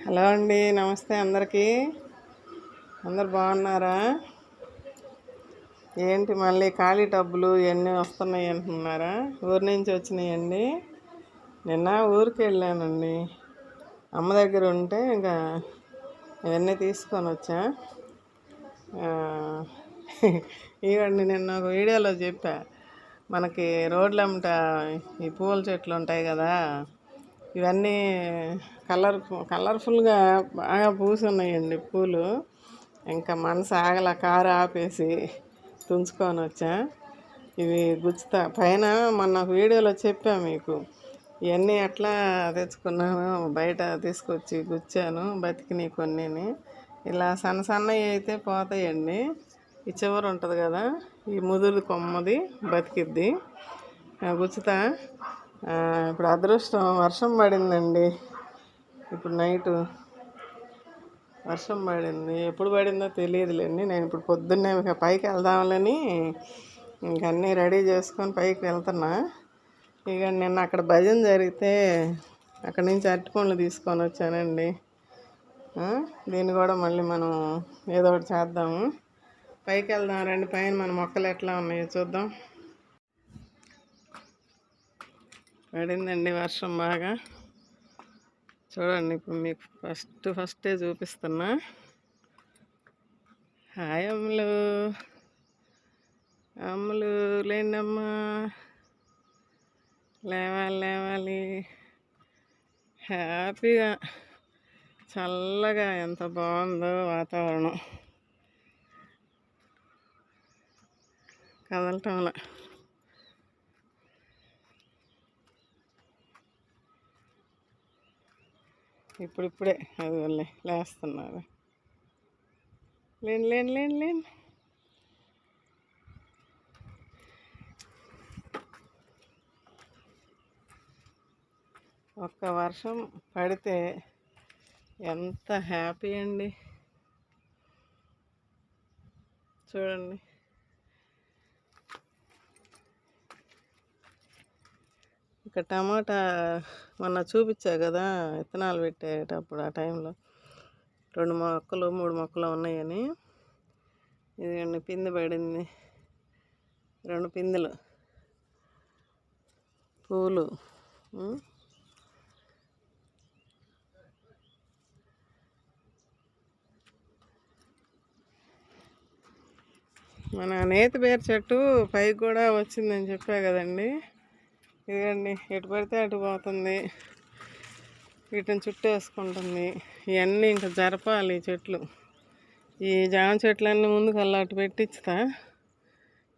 Hello అండి, నమస్తే అందరికీ. అందరు బాగున్నారా? ఏంటి మళ్ళీ ఖాళీ టబ్బులు ఇవన్నీ వస్తున్నాయి అంటున్నారా? ఊరి నుంచి వచ్చినాయండి. నిన్న ఊరికి వెళ్ళానండి, అమ్మ దగ్గర ఉంటే ఇంకా ఇవన్నీ తీసుకొని వచ్చా. ఇవ్వండి, నిన్న ఒక వీడియోలో చెప్పా, మనకి రోడ్లమ్మట ఈ పూల చెట్లు ఉంటాయి కదా, ఇవన్నీ కలర్ఫుల్గా బాగా పూసి ఉన్నాయండి పూలు. ఇంకా మనసు ఆగల, కారు ఆపేసి తుంచుకొని వచ్చా. ఇవి గుచ్చుతా పైన మొన్న వీడియోలో చెప్పా మీకు, ఇవన్నీ ఎట్లా తెచ్చుకున్నాను, బయట తీసుకొచ్చి గుచ్చాను, బతికినాయి కొన్నిని. ఇలా సన్న సన్నవి అయితే పోతాయండి, ఈ చివరి ఉంటుంది కదా, ఈ ముదురు కొమ్మది బతికిద్ది. గుచ్చుతా. ఇప్పుడు అదృష్టం, వర్షం పడిందండి. ఇప్పుడు నైటు వర్షం పడింది, ఎప్పుడు పడిందో తెలియదులేండి. నేను ఇప్పుడు పొద్దున్నే పైకి వెళ్దామని ఇంకన్నీ రెడీ చేసుకొని పైకి వెళ్తున్నా. ఇక నిన్న అక్కడ భజన జరిగితే అక్కడి నుంచి అరటిపండ్లు తీసుకొని వచ్చానండి. దీన్ని కూడా మళ్ళీ మనం ఏదో ఒకటి చేద్దాము. పైకి వెళ్దాం రండి, పైన మన మొక్కలు ఎట్లా ఉన్నాయో చూద్దాం. పడిందండి వర్షం బాగా. చూడండి, ఇప్పుడు మీకు ఫస్టే చూపిస్తున్నా. హాయ్ అమ్ములు, అమ్ములు లేండమ్మా, లేవాలి. హ్యాపీగా చల్లగా ఎంత బాగుందో వాతావరణం, కదలటంలో. ఇప్పుడిప్పుడే అది వాళ్ళే లేస్తున్నారు. లేని ఒక్క వర్షం పడితే ఎంత హ్యాపీ అండి. చూడండి, ఇక టమాటా మొన్న చూపించా కదా, విత్తనాలు పెట్టేటప్పుడు ఆ టైంలో 2 మొక్కలు 3 మొక్కలు ఉన్నాయని. ఇదిగండి పిందె పడింది, 2 పిందెలు పూలు. మన నేతి బీర చెట్టు పైకి కూడా వచ్చిందని చెప్పా కదండి. ఇదిగండి, ఎటు పడితే అటు పోతుంది, వీటిని చుట్టేసుకుంటుంది. ఇవన్నీ ఇంకా జరపాలి చెట్లు. ఈ జామ చెట్లన్నీ ముందుకు అటు పెట్టించుతా,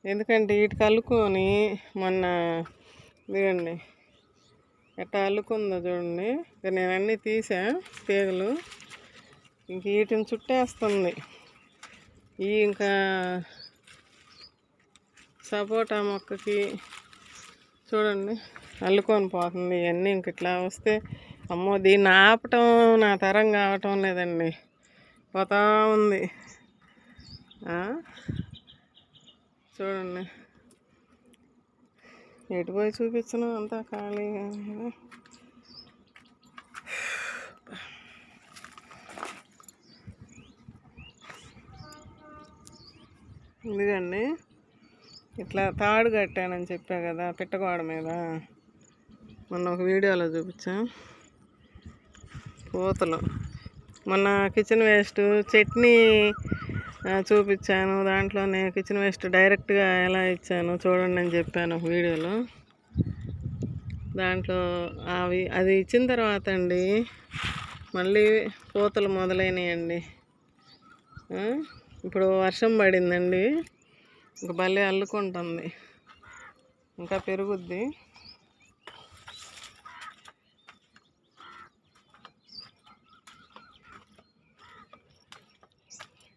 ఎందుకంటే వీటికి అల్లుకొని మొన్న ఇదిగండి ఎట్లా అల్లుకుందో చూడండి. ఇక నేను అన్నీ తీసా తీగలు, ఇంక వీటిని చుట్టేస్తుంది. ఈ ఇంకా సపోటా మొక్కకి చూడండి అల్లుకొని పోతుంది. ఇవన్నీ ఇంక ఇట్లా వస్తే అమ్మో, దీన్ని ఆపటం నా తరం కావటం లేదండి, పోతా ఉంది. చూడండి, ఎటు పోయి చూపించను, అంతా ఖాళీగా. ఇదిగండి, ఇట్లా తాడు కట్టానని చెప్పా కదా పిట్టగోడ మీద, మొన్న ఒక వీడియోలో చూపించా. పూతలు మొన్న కిచెన్ వేస్ట్ చట్నీ చూపించాను, దాంట్లోనే కిచెన్ వేస్ట్ డైరెక్ట్గా ఎలా ఇచ్చాను చూడండి అని చెప్పాను ఒక వీడియోలో. దాంట్లో అది ఇచ్చిన తర్వాత అండి మళ్ళీ పూతలు మొదలైనయండి. ఇప్పుడు వర్షం పడిందండి, ఇంకా భలే అల్లుకుంటుంది, ఇంకా పెరుగుద్ది.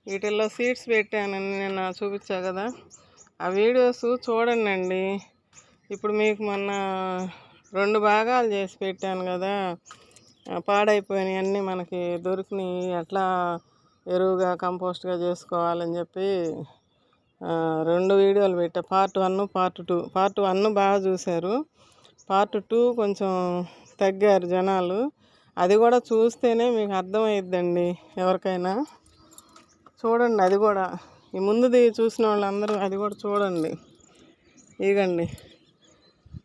వీటిల్లో సీడ్స్ పెట్టానని నేను చూపించా కదా, ఆ వీడియోస్ చూడండి. ఇప్పుడు మీకు మొన్న 2 భాగాలు చేసి పెట్టాను కదా, పాడైపోయినాయి అన్నీ మనకి దొరికినాయి, ఎట్లా ఎరువుగా కంపోస్ట్గా చేసుకోవాలని చెప్పి 2 వీడియోలు పెట్టా. Part 1 part 2. పార్ట్ 1 బాగా చూశారు, పార్ట్ 2 కొంచెం తగ్గారు జనాలు. అది కూడా చూస్తేనే మీకు అర్థమయ్యిద్దండి ఎవరికైనా. చూడండి అది కూడా, ఈ ముందుది చూసిన వాళ్ళందరూ అది కూడా చూడండి. ఇగండి,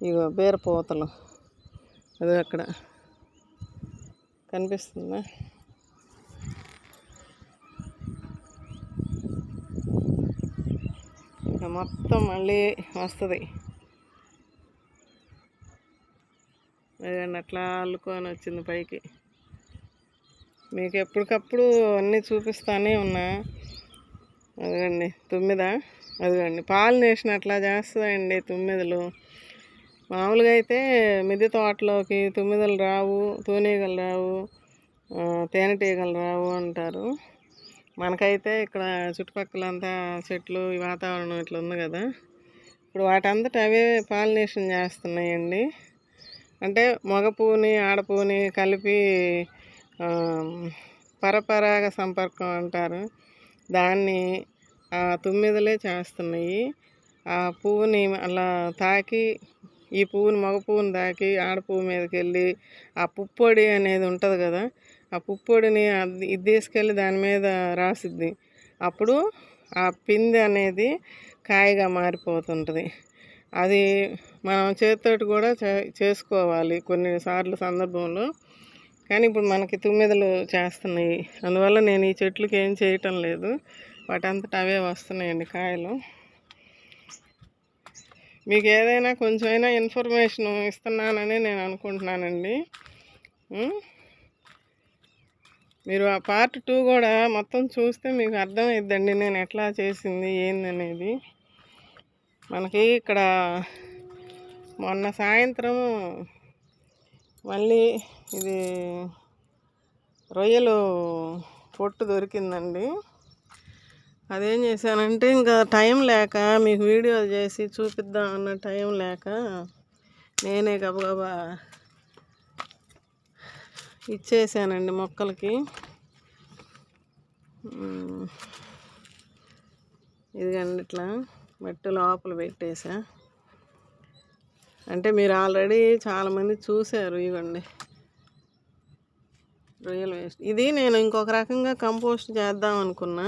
ఇగో బీరపూతలు, అది అక్కడ కనిపిస్తుందా? ఇక మొత్తం మళ్ళీ వస్తుంది. అదండి అట్లా అల్లుకొని వచ్చింది పైకి. మీకు ఎప్పటికప్పుడు అన్నీ చూపిస్తానే ఉన్నా. అదిగండి తుమ్మిద, అదిగండి పాలినేషన్ అట్లా చేస్తుందండి తుమ్మిదలు. మామూలుగా అయితే మిద్దె తోటలోకి తుమ్మిదలు రావు, తూనీగలు రావు, తేనెటీగలు రావు అంటారు. మనకైతే ఇక్కడ చుట్టుపక్కలంతా చెట్లు, ఈ వాతావరణం ఇట్లా ఉంది కదా, ఇప్పుడు వాటంతటా అవే పాలినేషన్ చేస్తున్నాయండి. అంటే మగ పువ్వుని ఆడపువ్వుని కలిపి పరపరాగ సంపర్కం అంటారు దాన్ని. ఆ తుమ్మిదలే చేస్తున్నాయి. ఆ పువ్వుని అలా తాకి, ఈ పువ్వుని మగ పువ్వుని తాకి ఆడపువ్వు మీదకి వెళ్ళి ఆ పుప్పొడి అనేది ఉంటుంది కదా, ఆ పుప్పొడిని ఇది తీసుకెళ్ళి దాని మీద రాసిద్ది. అప్పుడు ఆ పిందె అనేది కాయగా మారిపోతుంటుంది. అది మనం చేతితోటి కూడా చేసుకోవాలి కొన్నిసార్లు సందర్భంలో. కానీ ఇప్పుడు మనకి తుమ్మిదలు చేస్తున్నాయి, అందువల్ల నేను ఈ చెట్లకి ఏం చేయటం లేదు, వాటంతట అవే వస్తున్నాయండి కాయలు. మీకు ఏదైనా కొంచెమైనా ఇన్ఫర్మేషన్ ఇస్తున్నానని నేను అనుకుంటున్నానండి. మీరు ఆ పార్ట్ 2 కూడా మొత్తం చూస్తే మీకు అర్థమైద్దండి నేను ఎట్లా చేసింది ఏందనేది. మనకి ఇక్కడ మొన్న సాయంత్రం మళ్ళీ ఇది రొయ్యలు పొట్టు దొరికిందండి. అదేం చేశానంటే ఇంకా టైం లేక, మీకు వీడియో చేసి చూపిద్దాం అన్న టైం లేక నేనే గబగబా ఇచ్చేసానండి మొక్కలకి. ఇదిగండి ఇట్లా మట్టి లోపల పెట్టేసా. అంటే మీరు ఆల్రెడీ చాలామంది చూశారు. ఇవ్వండి రొయ్యల వేస్ట్. ఇది నేను ఇంకొక రకంగా కంపోస్ట్ చేద్దాం అనుకున్నా.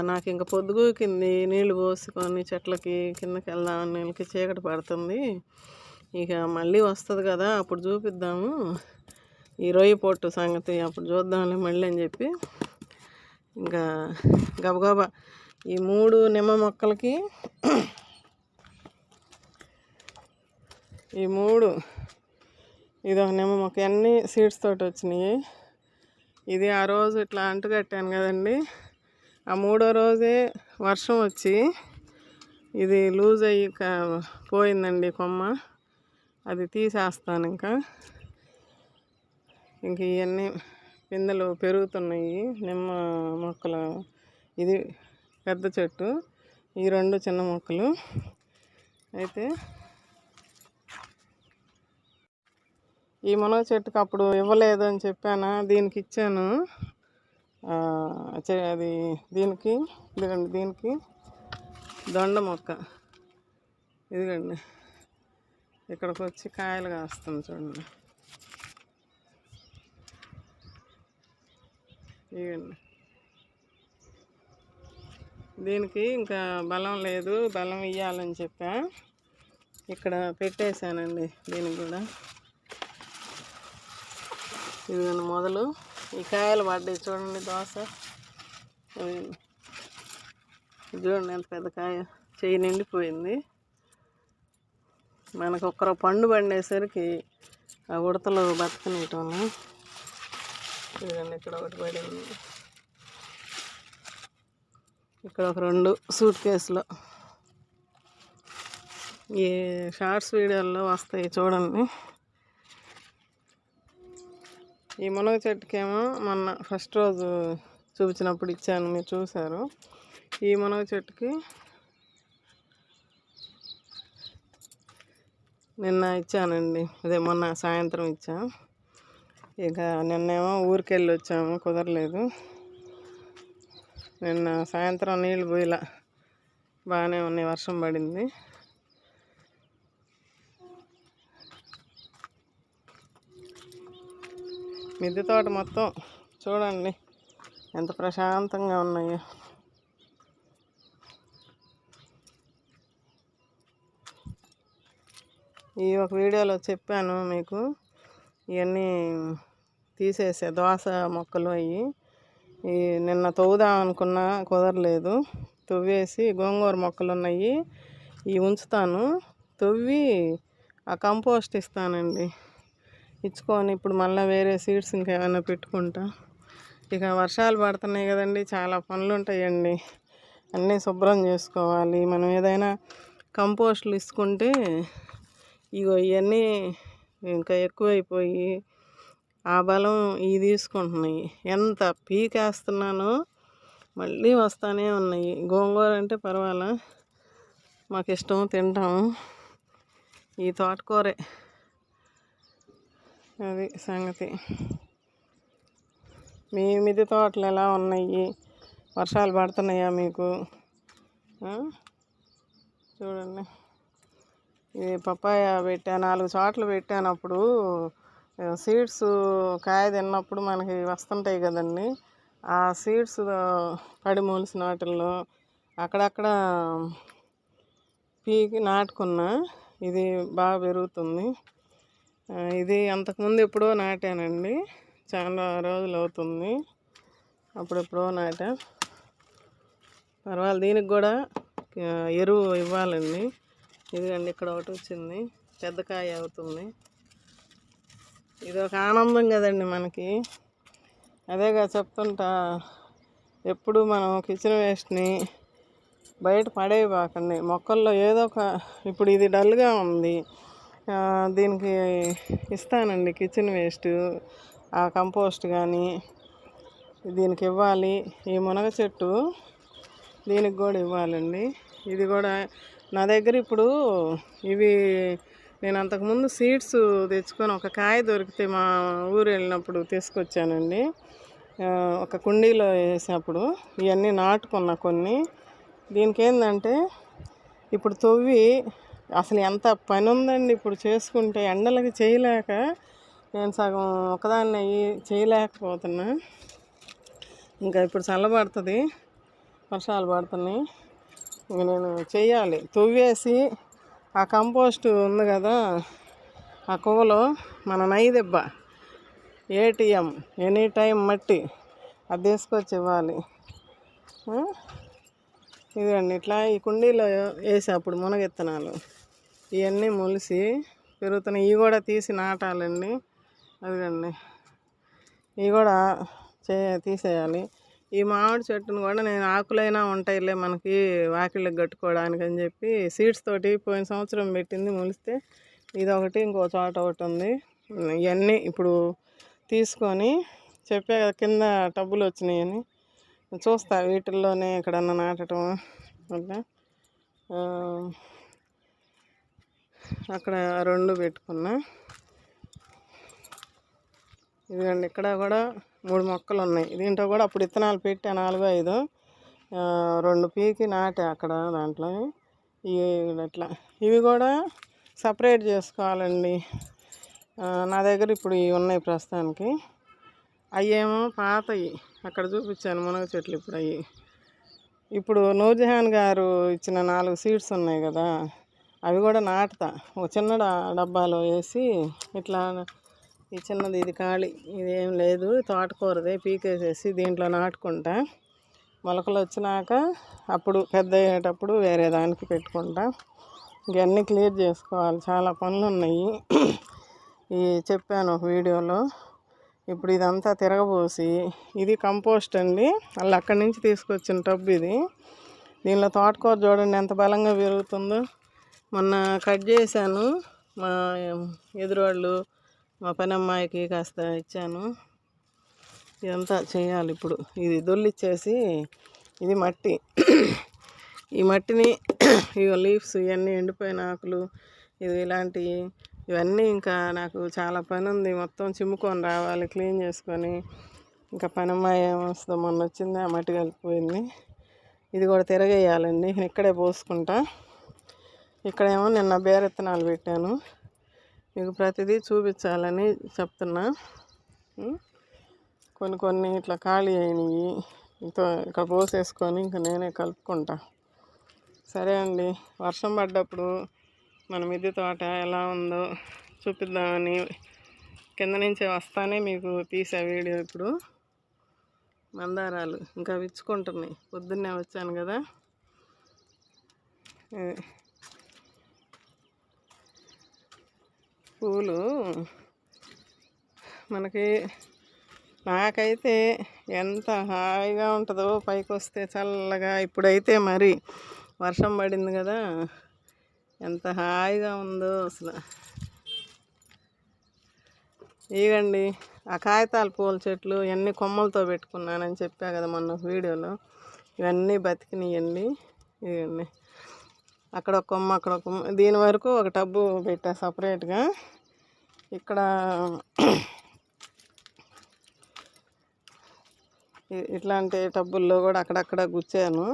నాకు ఇంకా పొద్దుగూకింది, నీళ్ళు పోసుకొని చెట్లకి కిందకి వెళ్దామని, నీళ్ళకి చీకటి పడుతుంది, ఇక మళ్ళీ వస్తుంది కదా అప్పుడు చూపిద్దాము ఈ రొయ్య పొట్టు సంగతి, అప్పుడు చూద్దాంలే మళ్ళీ అని చెప్పి ఇంకా గబగబా ఈ 3 నిమ్మ మొక్కలకి, ఈ 3 ఇది ఒక నిమ్మ మొక్క, అన్నీ సీడ్స్ తోటి వచ్చినాయి. ఇది ఆ రోజు ఇట్లా అంటుకట్టాను కదండి, ఆ 3వ రోజే వర్షం వచ్చి ఇది లూజ్ అయ్యి పోయిందండి కొమ్మ. అది తీసేస్తాను ఇంకా. ఇవన్నీ పిందెలు పెరుగుతున్నాయి నిమ్మ మొక్కలు. ఇది పెద్ద చెట్టు, ఈ 2 చిన్న మొక్కలు. అయితే ఈ మునగ చెట్టుకు అప్పుడు ఇవ్వలేదు అని చెప్పానా, దీనికి ఇచ్చాను. అది దీనికి, ఇదిగండి దీనికి దొండ మొక్క, ఇదిగండి ఇక్కడికి వచ్చి కాయలు కాస్తుంది చూడండి. ఇవ్వండి, దీనికి ఇంకా బలం లేదు, బలం ఇవ్వాలని చెప్పా, ఇక్కడ పెట్టేశానండి దీనికి కూడా. ఇదిగండి మొదలు ఈ కాయలు పడ్డాయి చూడండి, దోస చూడండి ఎంత పెద్ద కాయ, చెయ్యి నిండిపోయింది. మనకు ఒక్కరో పండు పండేసరికి ఆ ఉడతలు బతకనియటం. ఇదిగండి ఇక్కడ ఒకటి పడింది, ఇక్కడ ఒక 2 సూట్ కేసులో. ఈ షార్ట్స్ వీడియోల్లో వస్తాయి చూడండి. ఈ మునగ చెట్టుకేమో మొన్న ఫస్ట్ రోజు చూపించినప్పుడు ఇచ్చాను, మీరు చూశారు. ఈ మునగ చెట్టుకి నిన్న ఇచ్చానండి, అదే మొన్న సాయంత్రం ఇచ్చా. ఇక నిన్నేమో ఊరికెళ్ళి వచ్చాము, కుదరలేదు. నిన్న సాయంత్రం నీళ్ళు పోయిలా, బాగానే ఉన్నాయి, వర్షం పడింది. మిద్దె తోట మొత్తం చూడండి ఎంత ప్రశాంతంగా ఉన్నాయో. ఈ ఒక వీడియోలో చెప్పాను మీకు. ఇవన్నీ తీసేసే దోస మొక్కలు అవి నిన్న తవ్వుదాం అనుకున్నా కుదరలేదు. తవ్వేసి గోంగూర మొక్కలు ఉన్నాయి, ఇవి ఉంచుతాను. తవ్వి ఆ కంపోస్ట్ ఇస్తానండి. ఇచ్చుకొని ఇప్పుడు మళ్ళీ వేరే సీడ్స్ ఇంకేమైనా పెట్టుకుంటా. ఇక వర్షాలు పడుతున్నాయి కదండి, చాలా పనులు ఉంటాయండి. అన్నీ శుభ్రం చేసుకోవాలి. మనం ఏదైనా కంపోస్ట్లు ఇసుకుంటే ఇగో ఇవన్నీ ఇంకా ఎక్కువైపోయి ఆ బలం ఇవి తీసుకుంటున్నాయి. ఎంత పీకేస్తున్నానో మళ్ళీ వస్తూనే ఉన్నాయి. గోంగూర అంటే పర్వాలా, మాకు ఇష్టం, తింటాము. ఈ తోటకూరే, అది సంగతి. మీ మిద్దె తోటలు ఎలా ఉన్నాయి? వర్షాలు పడుతున్నాయా మీకు? చూడండి, ఇది పప్పాయ పెట్టా, 4 చోట్ల పెట్టాను. అప్పుడు సీడ్స్ కాయ తిన్నప్పుడు మనకి వస్తుంటాయి కదండి, ఆ సీడ్స్ పడి మొలిసిన వాటిల్లో అక్కడక్కడ పీకి నాటుకున్నా. ఇది బాగా పెరుగుతుంది. ఇది అంతకుముందు ఎప్పుడో నాటానండి, చాలా రోజులు అవుతుంది. అప్పుడెప్పుడో నాటా. పర్వాలేదు, దీనికి కూడా ఎరువు ఇవ్వాలండి. ఇదిగండి, ఇక్కడ ఒకటి వచ్చింది, పెద్ద కాయ అవుతుంది. ఇది ఒక ఆనందం కదండి మనకి. అదేగా చెప్తుంటా, ఎప్పుడు మనం కిచెన్ వేస్ట్ని బయట పడేయబాకండి. మొక్కల్లో ఏదో ఒక, ఇప్పుడు ఇది డల్గా ఉంది, దీనికి ఇస్తానండి కిచెన్ వేస్ట్, ఆ కంపోస్ట్ కానీ దీనికి ఇవ్వాలి. ఈ మునగ చెట్టు దీనికి కూడా ఇవ్వాలండి. ఇది కూడా నా దగ్గర ఇప్పుడు ఇవి నేను అంతకుముందు సీడ్స్ తెచ్చుకొని ఒక కాయ దొరికితే మా ఊరు వెళ్ళినప్పుడు తీసుకొచ్చానండి. ఒక కుండీలో వేసినప్పుడు ఇవన్నీ నాటుకున్నా కొన్ని. దీనికి ఏంటంటే ఇప్పుడు తవ్వి అసలు ఎంత పని ఉందండి ఇప్పుడు చేసుకుంటే. ఎండలకి చేయలేక నేను సగం ఒకదాన్ని అయ్యి చేయలేకపోతున్నా. ఇంకా ఇప్పుడు చల్లబడుతుంది, వర్షాలు పడుతున్నాయి, ఇంక నేను చెయ్యాలి. తవ్వేసి ఆ కంపోస్ట్ ఉంది కదా, ఆ కొవ్వలో మన నైదెబ్బ ఏటీఎం ఎనీ టైం మట్టి అది తీసుకొచ్చి ఇవ్వాలి. ఇదండి, ఇట్లా ఈ కుండీలో వేసి అప్పుడు మునగెత్తనాలు ఇవన్నీ మొలిసి పెరుగుతున్నాయి. ఇవి కూడా తీసి నాటాలండి. అదిగండి, ఇవి కూడా తీసేయాలి. ఈ మామిడి చెట్టును కూడా నేను ఆకులైనా ఉంటాయిలే మనకి వాకిళ్ళకి కట్టుకోవడానికి అని చెప్పి సీడ్స్ తోటి పోయిన సంవత్సరం పెట్టింది, మొలిస్తే ఇదొకటి, ఇంకో చోట ఒకటి ఉంది. ఇవన్నీ ఇప్పుడు తీసుకొని చెప్పే కదా కింద టబ్బులు వచ్చినాయని చూస్తా, వీటిల్లోనే ఎక్కడన్నా నాటడం వల్ల. అక్కడ 2 పెట్టుకున్నా. ఇదిగండి, ఇక్కడ కూడా 3 మొక్కలు ఉన్నాయి. దీంట్లో కూడా అప్పుడు విత్తనాలు పెట్టా 4-5, 2 పీకి నాటా అక్కడ దాంట్లో. ఇట్లా ఇవి కూడా సపరేట్ చేసుకోవాలండి. నా దగ్గర ఇప్పుడు ఇవి ఉన్నాయి ప్రస్తుతానికి. అవేమో పాతవి, అక్కడ చూపించాను మునగ చెట్లు. ఇప్పుడు నూర్జహాన్ గారు ఇచ్చిన 4 సీడ్స్ ఉన్నాయి కదా, అవి కూడా నాటుతా. ఒక చిన్న డబ్బాలో వేసి ఇట్లా, ఈ చిన్నది ఇది ఖాళీ, ఇదేం లేదు, తోటకూరదే, పీకేసేసి దీంట్లో నాటుకుంటా. మొలకలు వచ్చినాక అప్పుడు పెద్ద అయ్యేటప్పుడు వేరే దానికి పెట్టుకుంటా. ఇవన్నీ క్లియర్ చేసుకోవాలి, చాలా పనులు ఉన్నాయి. చెప్పాను ఒక వీడియోలో. ఇప్పుడు ఇదంతా తిరగబోసి, ఇది కంపోస్ట్ అండి, వాళ్ళు అక్కడి నుంచి తీసుకొచ్చిన టబ్ ఇది. దీనిలో తోటకూర చూడండి ఎంత బలంగా పెరుగుతుందో. మొన్న కట్ చేశాను, మా ఎదురువాళ్ళు మా పని అమ్మాయికి కాస్త ఇచ్చాను. ఇదంతా చేయాలి ఇప్పుడు. ఇది దొల్లిచ్చేసి, ఇది మట్టి, ఈ మట్టిని ఇవి లీవ్స్, ఇవన్నీ ఎండిపోయిన ఆకులు, ఇది ఇలాంటివి, ఇవన్నీ ఇంకా నాకు చాలా పని ఉంది. మొత్తం చిమ్ముకొని రావాలి, క్లీన్ చేసుకొని. ఇంకా పని అమ్మాయి ఏమొస్తుందో, మొన్న వచ్చింది, ఆ మట్టి కలిపిపోయింది. ఇది కూడా తిరగేయాలండి, ఇక్కడే పోసుకుంటా. ఇక్కడేమో నిన్న బేరెత్తనాలు పెట్టాను, మీకు ప్రతిదీ చూపించాలని చెప్తున్నా. కొన్ని కొన్ని ఇట్లా ఖాళీ అయినాయి. ఇక్కడ పోసేసుకొని ఇంకా నేనే కలుపుకుంటా. సరే అండి, వర్షం పడ్డప్పుడు మన మిద్దె తోట ఎలా ఉందో చూపిద్దామని కింద నుంచే వస్తానే మీకు తీసే వీడియో. ఇప్పుడు మందారాలు ఇంకా విచ్చుకుంటున్నాయి. పొద్దున్నే వచ్చాను కదా. పూలు మనకి నాకైతే ఎంత హాయిగా ఉంటుందో పైకి వస్తే చల్లగా. ఇప్పుడైతే మరి వర్షం పడింది కదా, ఎంత హాయిగా ఉందో అసలు. ఇవ్వండి ఆ కాగితాల పూల చెట్లు ఇవన్నీ కొమ్మలతో పెట్టుకున్నానని చెప్పా కదా మొన్న వీడియోలో. ఇవన్నీ బతికినాయండి. ఇవన్నీ అక్కడ ఒక కొమ్మ, అక్కడ ఒక కొమ్మ. దీని వరకు ఒక టబ్బు పెట్టా సపరేట్గా. ఇక్కడ ఇట్లాంటి టబ్బుల్లో కూడా అక్కడక్కడ గుచ్చాను.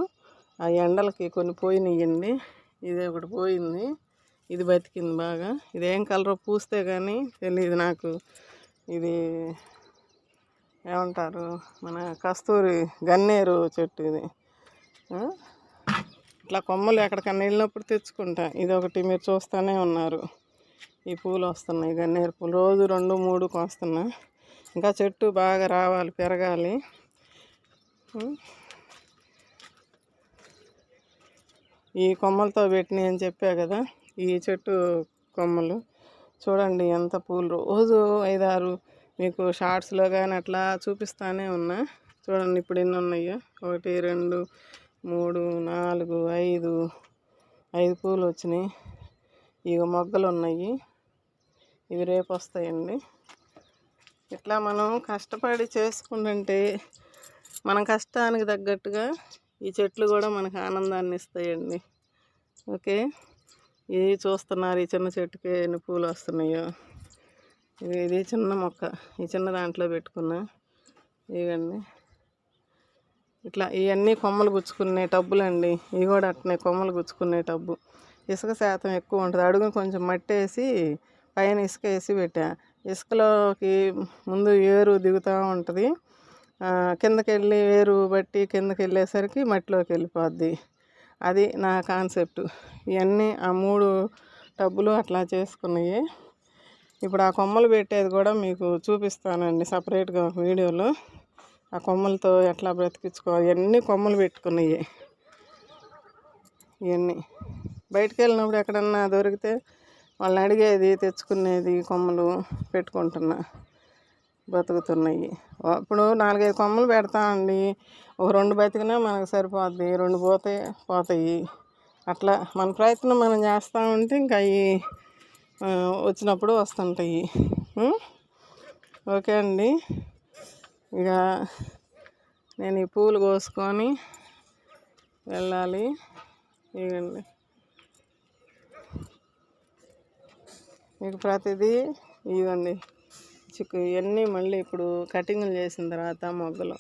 ఆ ఎండలకి కొన్ని పోయినాయండి. ఇది ఒకటి పోయింది, ఇది బతికింది బాగా. ఇదేం కలర్ పూస్తే కానీ తెలియదు నాకు. ఇది ఏమంటారు, మన కస్తూరి గన్నేరు చెట్టు ఇది. ఇట్లా కొమ్మలు ఎక్కడికన్నా వెళ్ళినప్పుడు తెచ్చుకుంటా. ఇది ఒకటి మీరు చూస్తూనే ఉన్నారు. ఈ పూలు వస్తున్నాయి, గన్నేరు పూలు. రోజు 2-3 కోస్తున్నా. ఇంకా చెట్టు బాగా రావాలి, పెరగాలి. ఈ కొమ్మలతో పెట్టినాయి అని చెప్పా కదా, ఈ చెట్టు కొమ్మలు చూడండి ఎంత పూలు. రోజు 5-6 మీకు షార్ట్స్లో కానీ అట్లా చూపిస్తానే ఉన్నా. చూడండి ఇప్పుడు ఎన్ని ఉన్నాయో. 1 2 3 4 5 పూలు వచ్చినాయి. ఇక మొగ్గలు ఉన్నాయి, ఇవి రేపు వస్తాయండి. ఇట్లా మనం కష్టపడి చేసుకుంటుంటే మన కష్టానికి తగ్గట్టుగా ఈ చెట్లు కూడా మనకు ఆనందాన్ని ఇస్తాయండి. ఓకే, ఇది చూస్తున్నారు, ఈ చిన్న చెట్టుకి ఎన్ని పూలు వస్తున్నాయో. ఇది చిన్న మొక్క, ఈ చిన్న దాంట్లో పెట్టుకున్నా. ఇవన్నీ ఇట్లా ఇవన్నీ కొమ్మలు గుచ్చుకునే టబ్బులండి. ఇవి కూడా అట్నే కొమ్మలు గుచ్చుకునే టబ్బు. ఇసుక శాతం ఎక్కువ ఉంటుంది. అడుగుని కొంచెం మట్టి వేసి పైన ఇసుక వేసి పెట్టా. ఇసుకలోకి ముందు ఏరు దిగుతూ ఉంటుంది. కిందకి వెళ్ళి వేరు బట్టి కిందకి వెళ్ళేసరికి మట్టిలోకి వెళ్ళిపోద్ది. అది నా కాన్సెప్ట్. ఇవన్నీ ఆ 3 టబ్బులు అట్లా చేసుకున్నాయి. ఇప్పుడు ఆ కొమ్మలు పెట్టేది కూడా మీకు చూపిస్తానండి సపరేట్గా వీడియోలో. ఆ కొమ్మలతో ఎట్లా బ్రతికించుకోవాలి. ఇవన్నీ కొమ్మలు పెట్టుకున్నాయి. ఇవన్నీ బయటికి వెళ్ళినప్పుడు ఎక్కడన్నా దొరికితే వాళ్ళని అడిగేది, తెచ్చుకునేది, కొమ్మలు పెట్టుకుంటున్నా, బతుకుతున్నాయి. ఇప్పుడు 4-5 కొమ్మలు పెడతామండి. ఒక 2 బతికినా మనకు సరిపోద్ది, 2 పోతాయి. అట్లా మన ప్రయత్నం మనం చేస్తూ ఉంటే ఇంకా అవి వచ్చినప్పుడు వస్తుంటాయి. ఓకే అండి, ఇక నేను ఈ పూలు కోసుకొని వెళ్ళాలి. ఇవ్వండి మీకు ప్రతిదీ. ఇవ్వండి ఇవన్నీ మళ్ళీ ఇప్పుడు కటింగ్లు చేసిన తర్వాత మొగ్గలు.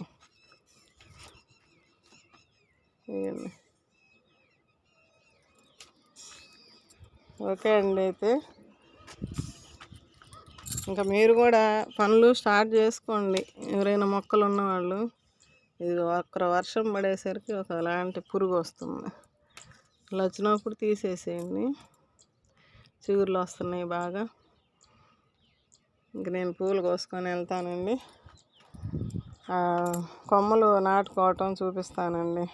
ఇవన్నీ ఓకే అండి. అయితే ఇంకా మీరు కూడా పనులు స్టార్ట్ చేసుకోండి, ఎవరైనా మొక్కలు ఉన్నవాళ్ళు. ఇది ఒక్క వర్షం పడేసరికి ఒకలాంటి పురుగు వస్తుంది. అలా వచ్చినప్పుడు తీసేసేయండి. చిగుర్లు వస్తున్నాయి బాగా. ఇంక నేను పూలు కోసుకొని వెళ్తానండి. కొమ్మలు నాటుకోవటం చూపిస్తానండి.